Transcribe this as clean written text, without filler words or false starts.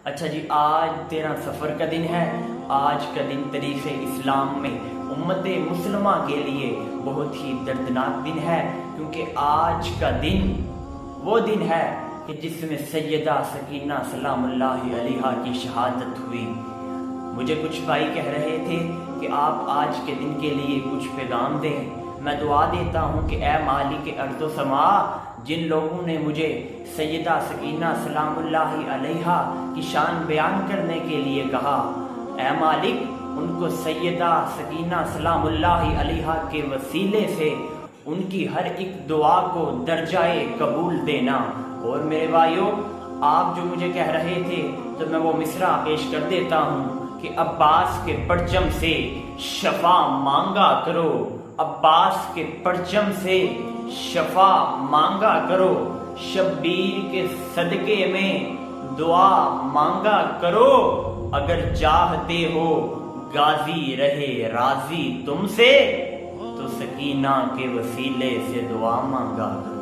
اچھا جی، آج 13 سفر کا دن ہے۔ آج کا دن تاریخ اسلام میں امت مسلمہ کے لیے بہت ہی دردناک دن ہے، کیونکہ آج کا دن وہ دن ہے کہ جس میں سیدہ سکینہ سلام اللہ علیہا کی شہادت ہوئی۔ مجھے کچھ بھائی کہہ رہے تھے کہ آپ آج کے دن کے لیے کچھ پیغام دیں۔ میں دعا دیتا ہوں کہ اے مالک ارض و سما، جن لوگوں نے مجھے سیدہ سکینہ سلام اللہ علیہا کی شان بیان کرنے کے لیے کہا، اے مالک ان کو سیدہ سکینہ سلام اللہ علیہا کے وسیلے سے ان کی ہر ایک دعا کو درجۂ قبول دینا۔ اور میرے بھائیوں، آپ جو مجھے کہہ رہے تھے تو میں وہ مصرع پیش کر دیتا ہوں کہ عباس کے پرچم سے شفا مانگا کرو، عباس کے پرچم سے شفا مانگا کرو، شبیر کے صدقے میں دعا مانگا کرو، اگر چاہتے ہو غازی رہے راضی تم سے تو سکینہ کے وسیلے سے دعا مانگا کرو۔